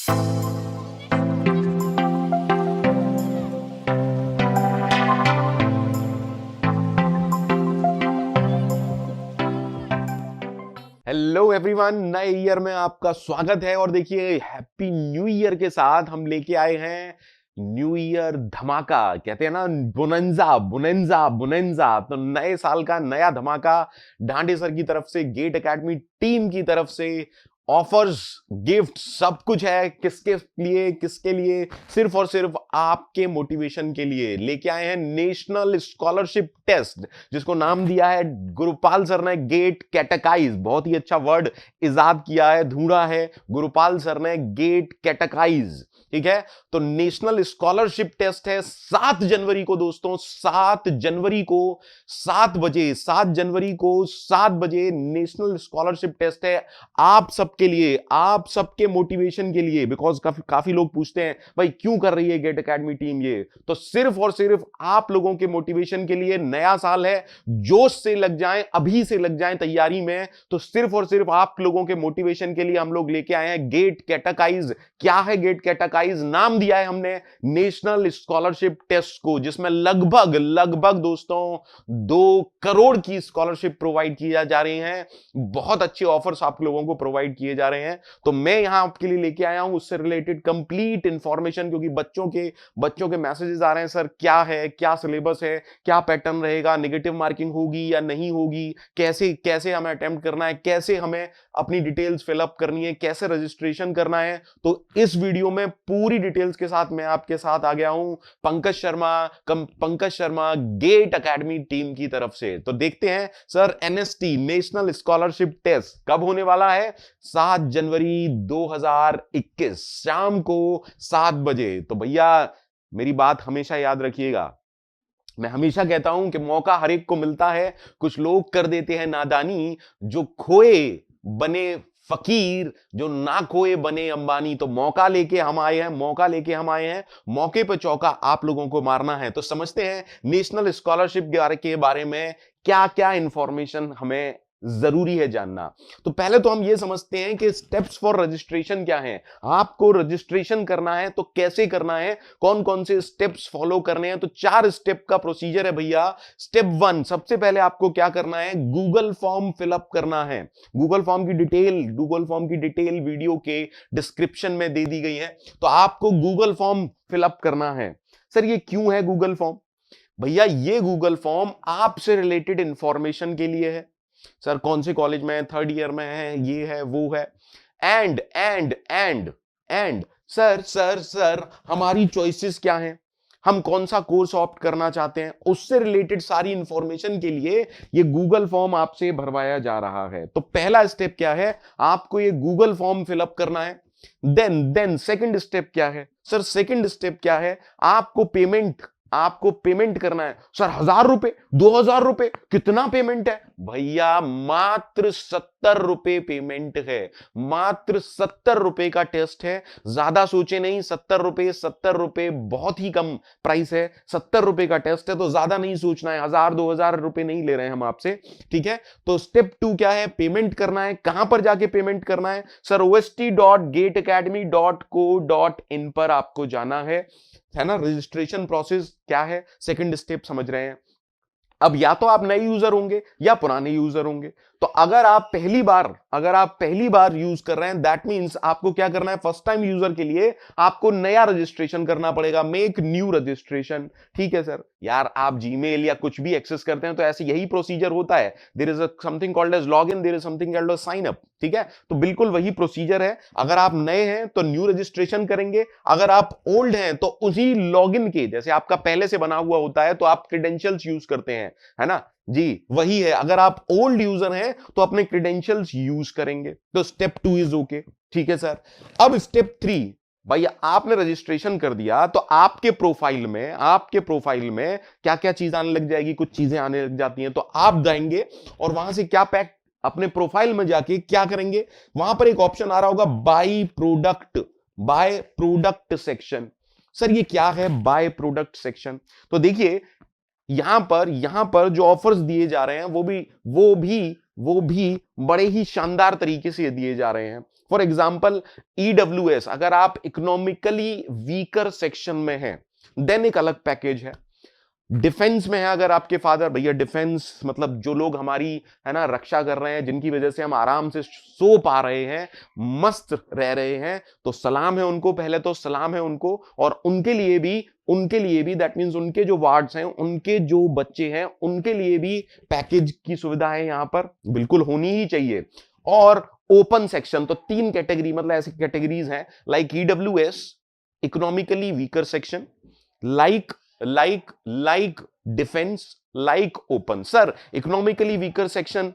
Hello everyone, नए year में आपका स्वागत है। और देखिए, हैप्पी न्यू ईयर के साथ हम लेके आए हैं न्यू ईयर धमाका। कहते हैं ना, बुनंजा बुनंजा बुनंजा। तो नए साल का नया धमाका डांडे सर की तरफ से, गेट एकेडमी टीम की तरफ से ऑफर्स, गिफ्ट, सब कुछ है। किसके लिए? सिर्फ और सिर्फ आपके मोटिवेशन के लिए लेके आए हैं नेशनल स्कॉलरशिप टेस्ट, जिसको नाम दिया है गुरुपाल सर ने गेट कैटेकाइज। बहुत ही अच्छा वर्ड इजाद किया है, ढूंढा है गुरुपाल सर ने, गेट कैटेकाइज। ठीक है, तो नेशनल स्कॉलरशिप टेस्ट है 7 जनवरी को दोस्तों, 7 जनवरी को 7 बजे, 7 जनवरी को 7 बजे नेशनल स्कॉलरशिप टेस्ट है आप सबके लिए, आप सबके मोटिवेशन के लिए। बिकॉज काफी लोग पूछते हैं भाई क्यों कर रही है गेट एकेडमी टीम ये, तो सिर्फ और सिर्फ आप लोगों के मोटिवेशन के लिए। नया साल है, जोश से लग जाएं, अभी से लग जाएं तैयारी में। तो सिर्फ और सिर्फ आप लोगों के मोटिवेशन के लिए हम लोग लेके आए हैं गेट कैटेकाइज। क्या है गेट कैटेकाइज? नाम दिया है हमने नेशनल स्कॉलरशिप टेस्ट को, जिसमें लगभग दोस्तों 2 करोड़ की स्कॉलरशिप प्रोवाइड की जा रही हैं। बहुत अच्छे ऑफर्स आप लोगों को प्रोवाइड किए जा रहे हैं। तो मैं यहां आपके लिए लेके आया हूं उससे रिलेटेड कंप्लीट इंफॉर्मेशन, क्योंकि बच्चों के मैसेजेस आ रहे हैं, सर क्या है, क्या सिलेबस है, क्या पैटर्न रहेगा, नेगेटिव मार्किंग होगी या नहीं होगी, कैसे हमें अटेम्प्ट करना है, कैसे हमें अपनी डिटेल्स फिलअप करनी है, कैसे रजिस्ट्रेशन करना है। तो इस वीडियो में पूरी डिटेल्स के साथ मैं आपके साथ आ गया हूं Pankaj Sharma GATE academy team की तरफ से। तो देखते हैं sir, NST national scholarship test कब होने वाला है? 7 जनवरी 2021 शाम को 7 बजे। तो भैया मेरी बात हमेशा याद रखिएगा, मैं हमेशा कहता हूं कि मौका हर एक को मिलता है। कुछ लोग कर देते हैं नादानी, जो खोए बने फकीर, जो ना खोए बने अंबानी। तो मौका लेके हम आए हैं, मौके पे चौका आप लोगों को मारना है। तो समझते हैं नेशनल स्कॉलरशिप के बारे में क्या क्या इंफॉर्मेशन हमें जरूरी है जानना। तो पहले तो हम ये समझते हैं कि स्टेप्स फॉर रजिस्ट्रेशन क्या है। आपको रजिस्ट्रेशन करना है तो कैसे करना है, कौन कौन से स्टेप्स फॉलो करने हैं। तो 4 स्टेप का प्रोसीजर है भैया। स्टेप 1, सबसे पहले आपको क्या करना है? गूगल फॉर्म फिलअप करना है। गूगल फॉर्म की डिटेल वीडियो के डिस्क्रिप्शन में दे दी गई है। तो आपको गूगल फॉर्म फिलअप करना है। सर ये क्यों है गूगल फॉर्म? भैया ये गूगल फॉर्म आपसे रिलेटेड इंफॉर्मेशन के लिए है। सर कौन से कॉलेज में है, 3rd ईयर में है, ये है वो है, एंड सर हमारी चॉइसेस क्या हैं, हम कौन सा कोर्स ऑप्ट करना चाहते हैं, उससे रिलेटेड सारी इंफॉर्मेशन के लिए ये गूगल फॉर्म आपसे भरवाया जा रहा है। तो पहला स्टेप क्या है? आपको ये गूगल फॉर्म फिलअप करना है। देन सेकंड स्टेप क्या है? सर सेकंड स्टेप क्या है? आपको पेमेंट करना है। सर 1000 रुपए, 2000 रुपए, कितना पेमेंट है? भैया मात्र 70 रुपए पेमेंट है। मात्र 70 रुपए का टेस्ट है। ज्यादा सोचे नहीं, 70 रुपए बहुत ही कम प्राइस है। 70 रुपए का टेस्ट है, तो ज्यादा नहीं सोचना है। 1000-2000 रुपए नहीं ले रहे हैं हम आपसे, ठीक है। तो स्टेप 2 क्या है? पेमेंट करना है। कहां पर जाके पेमेंट करना है? सर ost.gateacademy.co.in पर आपको जाना है ना। रजिस्ट्रेशन प्रोसेस क्या है, सेकंड स्टेप समझ रहे हैं। अब या तो आप नए यूजर होंगे या पुराने यूजर होंगे। तो अगर आप पहली बार यूज कर रहे हैं, दैट मींस आपको क्या करना है? फर्स्ट टाइम यूजर के लिए आपको नया रजिस्ट्रेशन करना पड़ेगा, मेक न्यू रजिस्ट्रेशन। ठीक है सर, यार आप जीमेल या कुछ भी एक्सेस करते हैं तो ऐसे यही प्रोसीजर होता है। There is something called as login, there is something called as sign up. ठीक है, तो बिल्कुल वही प्रोसीजर है। अगर आप नए हैं तो न्यू रजिस्ट्रेशन करेंगे, अगर आप ओल्ड हैं तो उसी लॉगिन के, जैसे आपका पहले से बना हुआ होता है तो आप क्रेडेंशियल्स यूज करते हैं, है ना जी, वही है। अगर आप ओल्ड यूजर हैं तो अपने क्रेडेंशियल्स यूज करेंगे। तो स्टेप 2 इज ओके, ठीक है सर। अब स्टेप 3, भैया आपने रजिस्ट्रेशन कर दिया तो आपके प्रोफाइल में क्या क्या चीज आने लग जाएगी, कुछ चीजें आने लग जाती हैं। तो आप जाएंगे और वहां से क्या पैक, अपने प्रोफाइल में जाके क्या करेंगे? वहां पर एक ऑप्शन आ रहा होगा बाय प्रोडक्ट सेक्शन। सर ये क्या है बाय प्रोडक्ट सेक्शन? तो देखिए यहां पर जो ऑफर्स दिए जा रहे हैं वो भी बड़े ही शानदार तरीके से दिए जा रहे हैं। फॉर एग्जाम्पल ईडब्ल्यूएस, अगर आप इकोनॉमिकली वीकर सेक्शन में हैं देन एक अलग पैकेज है। डिफेंस में है अगर आपके फादर, भैया डिफेंस मतलब जो लोग हमारी है ना रक्षा कर रहे हैं, जिनकी वजह से हम आराम से सो पा रहे हैं, मस्त रह रहे हैं, तो सलाम है उनको, पहले तो सलाम है उनको। और उनके लिए भी दैट मींस उनके जो वार्ड्स हैं, उनके जो बच्चे हैं, उनके लिए भी पैकेज की सुविधा है यहां पर, बिल्कुल होनी ही चाहिए। और ओपन सेक्शन तो 3 कैटेगरी, मतलब ऐसी कैटेगरीज हैं like EWS, economically weaker section, like defense, like open। Sir economically weaker section,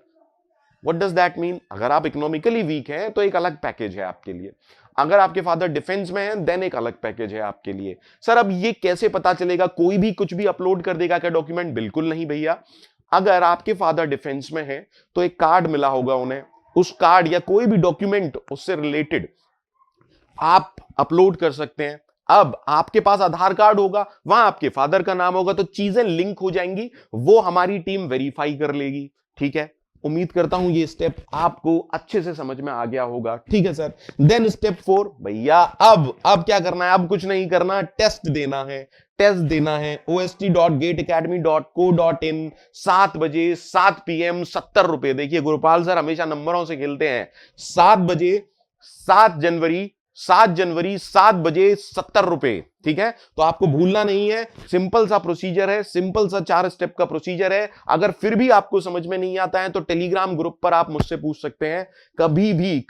what does that mean? अगर आप इकोनॉमिकली वीक हैं तो एक अलग पैकेज है आपके लिए, अगर आपके फादर डिफेंस में हैं देन एक अलग पैकेज है आपके लिए। सर अब ये कैसे पता चलेगा? कोई भी कुछ भी अपलोड कर देगा क्या डॉक्यूमेंट? बिल्कुल नहीं भैया। अगर आपके फादर डिफेंस में है तो एक कार्ड मिला होगा उन्हें, उस कार्ड या कोई भी डॉक्यूमेंट उससे रिलेटेड आप अपलोड कर सकते हैं। अब आपके पास आधार कार्ड होगा, वहां आपके फादर का नाम होगा, तो चीजें लिंक हो जाएंगी, वो हमारी टीम वेरीफाई कर लेगी। ठीक है, उम्मीद करता हूं ये स्टेप आपको अच्छे से समझ में आ गया होगा। ठीक है सर। देन स्टेप 4, भैया अब क्या करना है? अब कुछ नहीं करना, टेस्ट देना है। टेस्ट देना है ost.gateacademy.co.in 7 बजे 7 PM 70 रुपए। देखिए गुरुपाल सर हमेशा नंबरों से खेलते हैं। 7 बजे 7 जनवरी 7 बजे 70 रुपए। ठीक है, तो आपको भूलना नहीं है, सिंपल सा प्रोसीजर है, सिंपल सा 4 स्टेप का प्रोसीजर है। अगर फिर भी आपको समझ में नहीं आता है तो टेलीग्राम ग्रुप पर आप मुझसे पूछ सकते हैं, कभी भी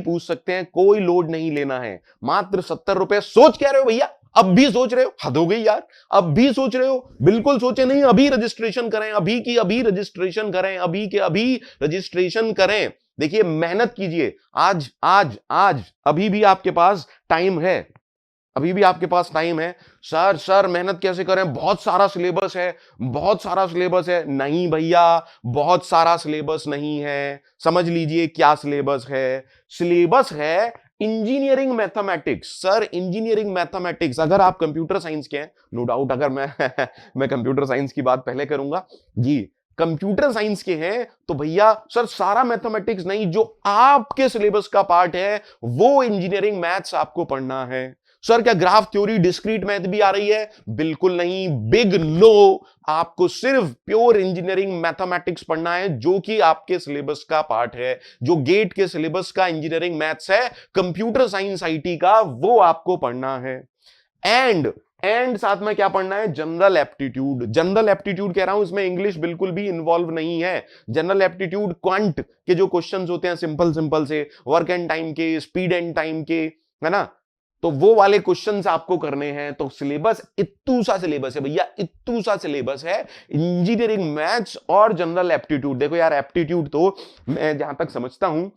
पूछ सकते हैं, कोई लोड नहीं लेना है। मात्र 70 रुपए। सोच क्या रहे हो भैया? अब भी सोच रहे हो? हद हो गई यार, अब भी सोच रहे हो? बिल्कुल सोचे नहीं, अभी रजिस्ट्रेशन करें, अभी की अभी रजिस्ट्रेशन करें, अभी के अभी रजिस्ट्रेशन करें। देखिए मेहनत कीजिए, आज आज आज अभी भी आपके पास टाइम है, अभी भी आपके पास टाइम है। सर मेहनत कैसे करें? बहुत सारा सिलेबस है, बहुत सारा सिलेबस है। नहीं भैया, बहुत सारा सिलेबस नहीं है। समझ लीजिए क्या सिलेबस है। सिलेबस है engineering mathematics. Sir engineering mathematics, अगर आप कंप्यूटर साइंस के हैं, नो डाउट, अगर मैं कंप्यूटर साइंस की बात पहले करूंगा जी, कंप्यूटर साइंस के हैं तो भैया सर सारा मैथमेटिक्स नहीं, जो आपके सिलेबस का पार्ट है वो इंजीनियरिंग मैथ्स आपको पढ़ना है। सर क्या ग्राफ थ्योरी डिस्क्रीट मैथ भी आ रही है? बिल्कुल नहीं, बिग नो। आपको सिर्फ प्योर इंजीनियरिंग मैथमेटिक्स पढ़ना है, जो कि आपके सिलेबस का पार्ट है, जो गेट के सिलेबस का इंजीनियरिंग मैथ्स है, कंप्यूटर साइंस आईटी का, वो आपको पढ़ना है। एंड साथ में क्या पढ़ना है? General aptitude. जनरल एप्टीट्यूड कह रहा हूं, इसमें इंग्लिश बिल्कुल भी इन्वॉल्व नहीं है। जनरल एप्टीट्यूड क्वांट के जो क्वेश्चंस होते हैं, सिंपल से वर्क एंड टाइम के, स्पीड एंड टाइम के, है ना, तो वो वाले क्वेश्चंस आपको करने हैं। तो सिलेबस इत्तू सा सिलेबस है भैया, इत्तू सा सिलेबस है, इंजीनियरिंग मैथ्स और जनरल एप्टीट्यूड। देखो यार, एप्टीट्यूड तो मैं जहां तक समझता हूं,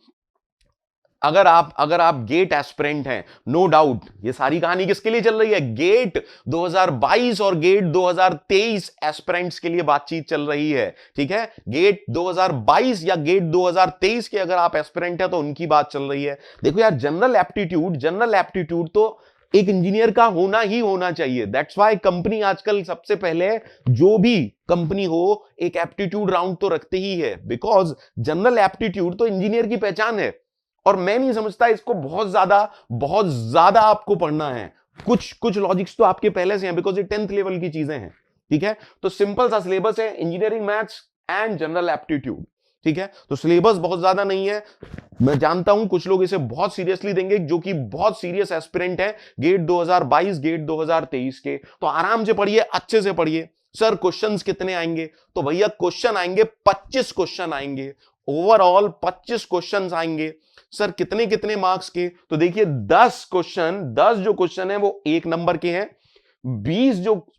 अगर आप गेट एस्पिरेंट हैं, नो डाउट, ये सारी कहानी किसके लिए चल रही है? गेट 2022 और गेट 2023 एस्पिरेंट्स के लिए बातचीत चल रही है। ठीक है, गेट 2022 या गेट 2023 के अगर आप एस्पिरेंट हैं तो उनकी बात चल रही है। देखो यार, जनरल एप्टीट्यूड तो एक इंजीनियर का होना ही होना चाहिए। दैट्स वाई कंपनी आजकल सबसे पहले, जो भी कंपनी हो, एक एप्टीट्यूड राउंड तो रखते ही है, बिकॉज जनरल एप्टीट्यूड तो इंजीनियर की पहचान है। और मैं नहीं समझता इसको बहुत ज्यादा आपको पढ़ना है। कुछ लॉजिक्स तो आपके पहले से हैं, बिकॉज ये 10th लेवल की चीजें हैं। ठीक है, तो सिंपल सा सिलेबस है, engineering maths and general aptitude. ठीक है, तो सिलेबस बहुत ज्यादा नहीं है। मैं जानता हूं कुछ लोग इसे बहुत सीरियसली देंगे, जो कि बहुत सीरियस एस्पिरेंट है गेट 2022 गेट 2023 के, तो आराम से पढ़िए, अच्छे से पढ़िए। सर क्वेश्चंस कितने आएंगे? तो भैया क्वेश्चन आएंगे 25 क्वेश्चन आएंगे, ओवरऑल 25 क्वेश्चन आएंगे। सर कितने मार्क्स के? तो देखिए 10 जो क्वेश्चन है वो 1 नंबर के हैं,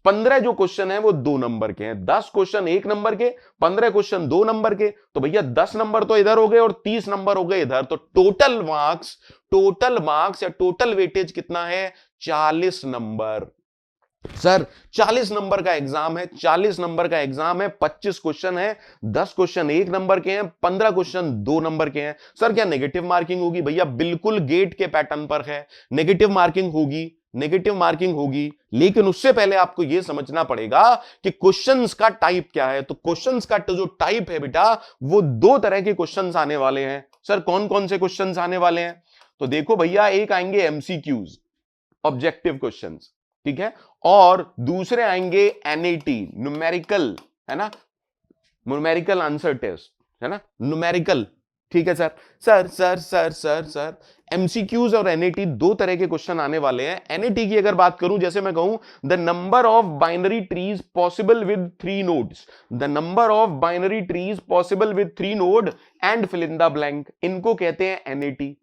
15 जो क्वेश्चन है वो 2 नंबर के हैं। 10 क्वेश्चन 1 नंबर के, 15 क्वेश्चन 2 नंबर के, तो भैया 10 नंबर तो इधर हो गए और 30 नंबर हो गए इधर। तो टोटल मार्क्स या टोटल वेटेज कितना है? 40 नंबर। सर 40 नंबर का एग्जाम है, 40 नंबर का एग्जाम है, 25 क्वेश्चन है, 10 क्वेश्चन 1 नंबर के हैं, 15 क्वेश्चन 2 नंबर के हैं। सर क्या नेगेटिव मार्किंग होगी? भैया बिल्कुल गेट के पैटर्न पर है, नेगेटिव मार्किंग होगी, लेकिन उससे पहले आपको यह समझना पड़ेगा कि क्वेश्चंस का टाइप क्या है। तो क्वेश्चंस का जो टाइप है बेटा, वो 2 तरह के क्वेश्चंस आने वाले हैं। सर कौन कौन से क्वेश्चंस आने वाले हैं? तो देखो भैया, एक आएंगे एमसीक्यूज, ऑब्जेक्टिव क्वेश्चंस, ठीक है, और दूसरे आएंगे एनएटी, न्यूमेरिकल, है ना, न्यूमेरिकल आंसर टेस्ट, है ना, न्यूमेरिकल, ठीक है सर। सर एमसीक्यूज और एनएटी दो तरह के क्वेश्चन आने वाले हैं। एनएटी की अगर बात करूं, जैसे मैं कहूं the number of binary trees possible with 3 nodes, the number of binary trees possible with 3 node and fill in the blank, इनको कहते हैं एनएटी।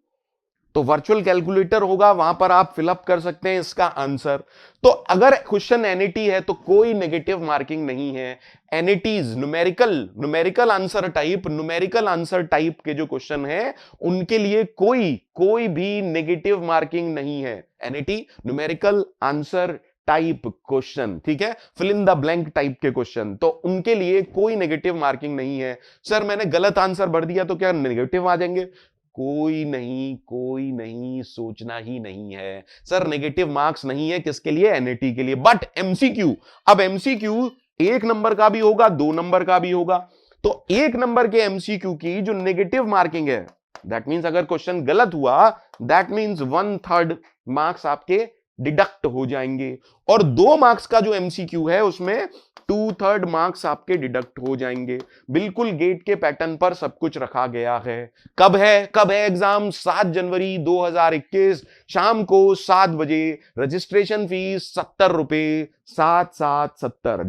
तो वर्चुअल कैलकुलेटर होगा, वहां पर आप फिलअप कर सकते हैं इसका आंसर। तो अगर क्वेश्चन एनईटी है तो कोई नेगेटिव मार्किंग नहीं है। NETs numerical answer type, numerical answer type के जो क्वेश्चन है उनके लिए कोई भी नेगेटिव मार्किंग नहीं है। NET numerical answer type question, ठीक है, fill in the blank type के क्वेश्चन, तो उनके लिए कोई नेगेटिव मार्किंग नहीं है। सर मैंने गलत आंसर भर दिया तो क्या नेगेटिव आ जाएंगे? कोई नहीं, सोचना ही नहीं है सर, नेगेटिव मार्क्स नहीं है, किसके लिए? एनएटी के लिए। बट एमसीक्यू, अब एमसीक्यू 1 नंबर का भी होगा, 2 नंबर का भी होगा। तो 1 नंबर के एमसीक्यू की जो नेगेटिव मार्किंग है, दैट मींस अगर क्वेश्चन गलत हुआ, दैट मींस 1/3 मार्क्स आपके डिडक्ट हो जाएंगे। और 2 मार्क्स का जो एमसीक्यू है उसमें 2/3 मार्क्स आपके डिडक्ट हो जाएंगे। बिल्कुल गेट के पैटर्न पर सब कुछ रखा गया है। कब है एग्जाम? 7 जनवरी 2021 शाम को 7 बजे। रजिस्ट्रेशन फीस 70 रुपए, 7/7/70।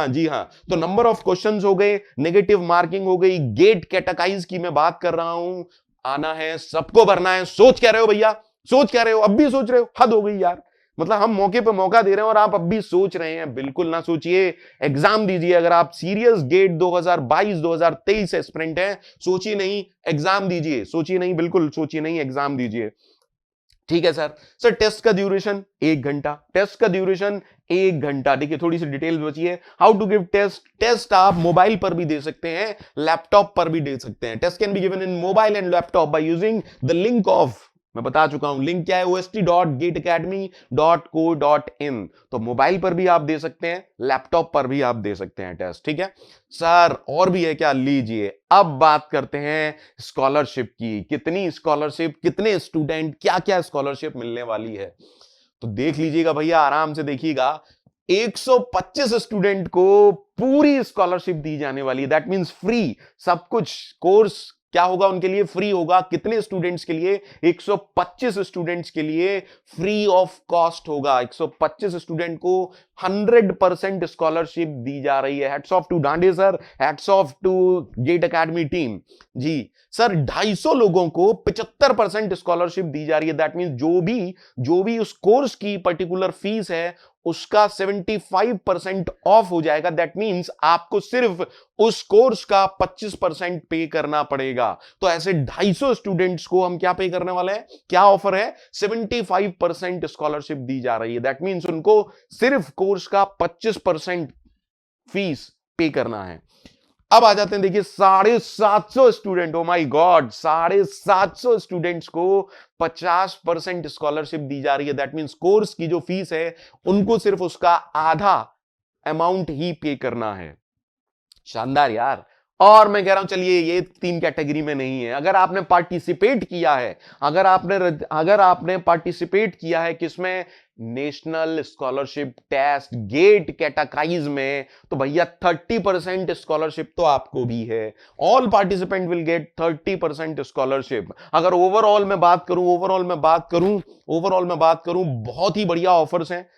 जी हाँ। तो नंबर ऑफ क्वेश्चंस हो गए, नेगेटिव मार्किंग हो गई, गेट कैटेगराइज की मैं बात कर रहा हूं। आना है, सबको भरना है। सोच क्या रहे हो भैया? सोच क्या रहे हो? अब भी सोच रहे हो? हद हो गई यार। मतलब हम मौके पे मौका दे रहे हैं और आप अब भी सोच रहे हैं। बिल्कुल ना सोचिए, एग्जाम दीजिए। अगर आप सीरियस गेट 2022-2023 एस्पिरेंट हैं, सोचिए नहीं, एग्जाम दीजिए। सोचिए नहीं, बिल्कुल सोचिए नहीं, एग्जाम दीजिए। ठीक है सर टेस्ट का ड्यूरेशन 1 घंटा, टेस्ट का ड्यूरेशन 1 घंटा। देखिए थोड़ी सी डिटेल बची है। हाउ टू गिव टेस्ट आप मोबाइल पर भी दे सकते हैं, लैपटॉप पर भी दे सकते हैं। Test can be given in mobile and laptop by using the link of, मैं बता चुका हूं लिंक क्या है, ost.gateacademy.co.in। तो मोबाइल पर भी आप दे सकते हैं, लैपटॉप पर भी आप दे सकते हैं टेस्ट, ठीक है सर। और भी है क्या? लीजिए। अब बात करते हैं स्कॉलरशिप की। कितनी स्कॉलरशिप, कितने स्टूडेंट, क्या क्या स्कॉलरशिप मिलने वाली है, तो देख लीजिएगा भैया, आराम से देखिएगा। 125 स्टूडेंट को पूरी स्कॉलरशिप दी जाने वाली है। दैट मींस फ्री, सब कुछ कोर्स क्या होगा उनके लिए? फ्री होगा। कितने स्टूडेंट्स के लिए? 125 स्टूडेंट्स के लिए फ्री ऑफ कॉस्ट होगा। 125 स्टूडेंट को 100% स्कॉलरशिप दी जा रही है। Hats off to Dande sir, hats off to GATE academy team. जी सर, 250 लोगों को 75% स्कॉलरशिप दी जा रही है। दैट मींस जो भी उस कोर्स की पर्टिकुलर फीस है उसका 75% ऑफ हो जाएगा। दैट मींस आपको सिर्फ उस कोर्स का 25% पे करना पड़ेगा। तो ऐसे 250 स्टूडेंट्स को हम क्या पे करने वाले हैं? क्या ऑफर है? 75% स्कॉलरशिप दी जा रही है। दैट मींस उनको सिर्फ कोर्स का 25% फीस पे करना है। अब आ जाते हैं, देखिए 750 student, oh my God, 750 students को 50% स्कॉलरशिप दी जा रही है। दैट मींस कोर्स की जो फीस है उनको सिर्फ उसका आधा अमाउंट ही पे करना है। शानदार यार। और मैं कह रहा हूं चलिए ये 3 कैटेगरी में नहीं है। अगर आपने पार्टिसिपेट किया है, अगर आपने पार्टिसिपेट किया है किसमें? National scholarship test GATE categories में, तो भैया 30% स्कॉलरशिप तो आपको भी है। All participant will get 30% scholarship. अगर ओवरऑल में बात करूं, बहुत ही बढ़िया ऑफर्स हैं।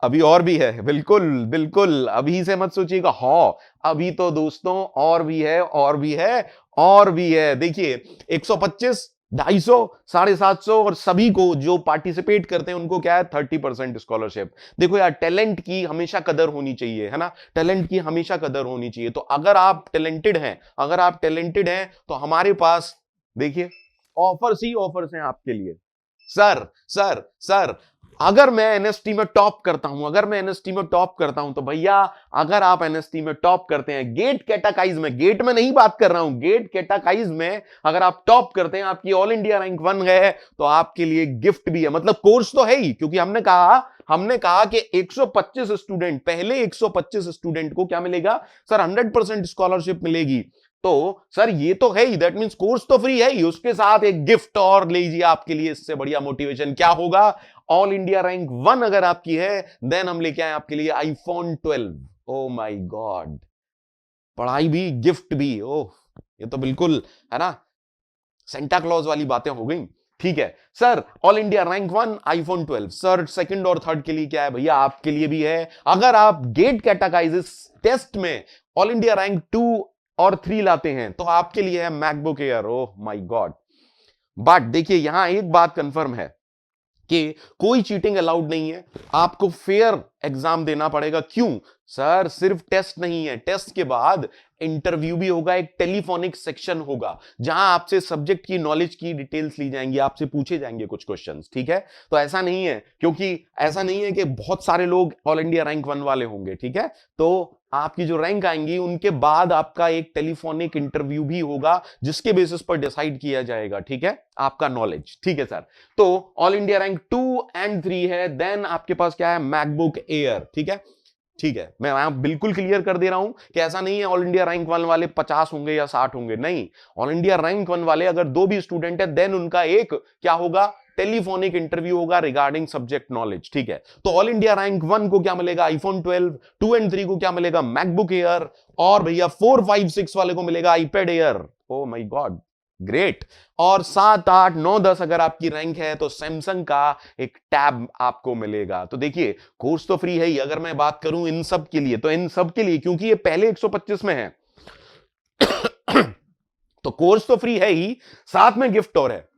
अभी और भी है, बिल्कुल अभी से मत सोचिएगा। हाँ, अभी तो दोस्तों और भी है। देखिए 125, 250, 750 और सभी को जो पार्टिसिपेट करते हैं उनको क्या है? 30% स्कॉलरशिप। देखो यार, टैलेंट की हमेशा कदर होनी चाहिए, है ना, टैलेंट की हमेशा कदर होनी चाहिए। तो अगर आप टैलेंटेड हैं तो हमारे पास देखिए ऑफर्स ही ऑफर्स हैं आपके लिए। सर अगर मैं एनएसटी में टॉप करता हूं, तो भैया अगर आप एनएसटी में टॉप करते हैं, गेट कैटेगरीज में, गेट में नहीं बात कर रहा हूं, गेट कैटेगरीज में अगर आप टॉप करते हैं, आपकी ऑल इंडिया रैंक 1 है, तो आपके लिए गिफ्ट भी है। मतलब कोर्स तो है ही, क्योंकि हमने कहा कि 125 स्टूडेंट, पहले 125 स्टूडेंट को क्या मिलेगा? सर 100% स्कॉलरशिप मिलेगी। तो सर ये तो है ही, दैट मींस कोर्स तो फ्री है ही, उसके साथ एक गिफ्ट और लीजिए आपके लिए, इससे बढ़िया मोटिवेशन क्या होगा। ऑल इंडिया रैंक 1 अगर आपकी है, देन हम लेके आए आपके लिए आईफोन 12। ओ माय गॉड, पढ़ाई भी गिफ्ट भी, ओह ये तो बिल्कुल है ना, सेंटा क्लॉज वाली बातें हो गई। ठीक है sir, all India rank 1 iPhone 12। Sir second और थर्ड के लिए क्या है भैया, आपके लिए भी है। अगर आप गेट कैटेगाइजिस टेस्ट में ऑल इंडिया रैंक 2 और 3 लाते हैं तो आपके लिए है MacBook air. Oh my God, but देखिए यहां एक बात कंफर्म है कि कोई चीटिंग अलाउड नहीं है, आपको फेयर एग्जाम देना पड़ेगा। क्यों सर, सिर्फ टेस्ट नहीं है, टेस्ट के बाद इंटरव्यू भी होगा, एक टेलीफोनिक सेक्शन होगा जहां आपसे सब्जेक्ट की नॉलेज की डिटेल्स ली जाएंगी, आपसे पूछे जाएंगे कुछ क्वेश्चंस। ठीक है, तो ऐसा नहीं है, क्योंकि ऐसा नहीं है कि बहुत सारे लोग ऑल इंडिया रैंक 1 वाले होंगे। ठीक है, तो आपकी जो रैंक आएंगी उनके बाद आपका एक टेलीफोनिक इंटरव्यू भी होगा जिसके बेसिस पर डिसाइड किया जाएगा, ठीक है, आपका नॉलेज। ठीक है सर, तो ऑल इंडिया रैंक 2 एंड 3 है, देन आपके पास क्या है, मैकबुक एयर। ठीक है, ठीक है, मैं यहां बिल्कुल क्लियर कर दे रहा हूं कि ऐसा नहीं है ऑल इंडिया रैंक 1 वाले 50 होंगे या 60 होंगे, नहीं। ऑल इंडिया रैंक 1 वाले अगर 2 भी स्टूडेंट है, देन उनका एक क्या होगा, टेलीफोनिक इंटरव्यू होगा रिगार्डिंग सब्जेक्ट नॉलेज। ठीक है, तो ऑल इंडिया रैंक 1 को क्या मिलेगा, आईफोन 12, 2 एंड 3 को क्या मिलेगा, मैकबुक एयर, और भैया 4, 5, 6 वाले को मिलेगा iPad air. Oh my God, great. और 7, 8, 9, 10 अगर आपकी रैंक है तो सैमसंग का एक टैब आपको मिलेगा। तो देखिए कोर्स तो फ्री है ही, अगर मैं बात करूं इन सब के लिए, तो इन सब के लिए क्योंकि ये पहले 125 में है तो कोर्स तो फ्री है ही, साथ में गिफ्ट और है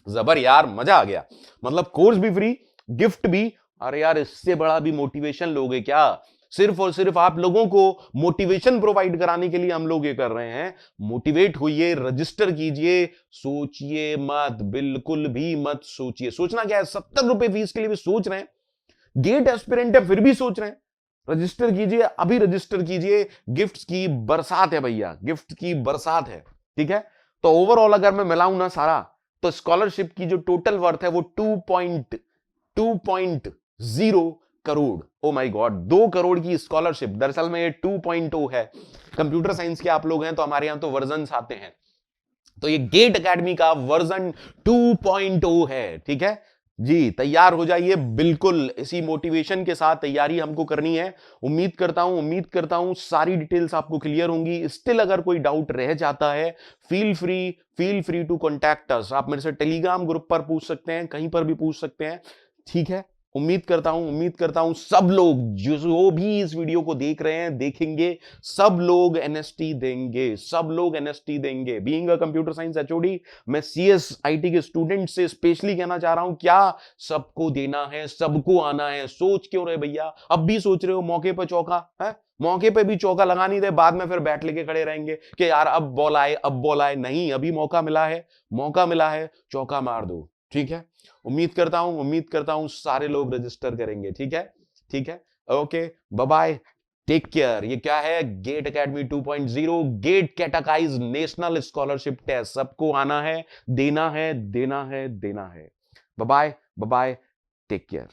जबर यार, मजा आ गया। मतलब कोर्स भी फ्री, गिफ्ट भी। अरे यार इससे बड़ा भी मोटिवेशन लोगे क्या, सिर्फ और सिर्फ आप लोगों को मोटिवेशन प्रोवाइड कराने के लिए हम लोग ये कर रहे हैं। मोटिवेट होइए, रजिस्टर कीजिए, सोचिए मत, बिल्कुल भी मत सोचिए। सोचना क्या है, 70 रुपए फीस के लिए भी सोच रहे हैं, गेट एस्पिरेंट है फिर भी सोच रहे हैं। रजिस्टर कीजिए, अभी रजिस्टर कीजिए, गिफ्ट की बरसात है भैया, गिफ्ट की बरसात है। ठीक है, तो ओवरऑल अगर मैं मिलाऊं ना सारा, तो स्कॉलरशिप की जो टोटल वर्थ है वो 2.0 crore. Oh my God, 2 crore की स्कॉलरशिप। दरअसल में ये 2.0 है, कंप्यूटर साइंस के आप लोग हैं तो हमारे यहां तो वर्जन आते हैं, तो ये गेट एकेडमी का वर्जन 2.0 है। ठीक है जी, तैयार हो जाइए, बिल्कुल इसी मोटिवेशन के साथ तैयारी हमको करनी है। उम्मीद करता हूं सारी डिटेल्स आपको क्लियर होंगी। स्टिल अगर कोई डाउट रह जाता है, feel free to contact us. आप मेरे से टेलीग्राम ग्रुप पर पूछ सकते हैं, कहीं पर भी पूछ सकते हैं। ठीक है, उम्मीद करता हूं सब लोग जो भी इस वीडियो को देख रहे हैं, देखेंगे, सब लोग एनएसटी देंगे, सब लोग एनएसटी देंगे। Being a computer science HOD, मैं सीएस आईटी के स्टूडेंट से स्पेशली कहना चाह रहा हूं, क्या सबको देना है, सबको आना है। सोच क्यों रहे भैया, अब भी सोच रहे हो मौके पर चौका है, मौके पे भी चौका लगा नहीं दे, बाद में फिर बैट लेके खड़े रहेंगे कि यार अब बॉल आए, अब बॉल आए। नहीं, अभी मौका मिला है, चौका मार दो। ठीक है, उम्मीद करता हूं सारे लोग रजिस्टर करेंगे। ठीक है, okay, bye bye, take care. ये क्या है, GATE academy 2.0, GATE categorise national scholarship test. सबको आना है, देना है, देना है, देना है। Bye bye, take care.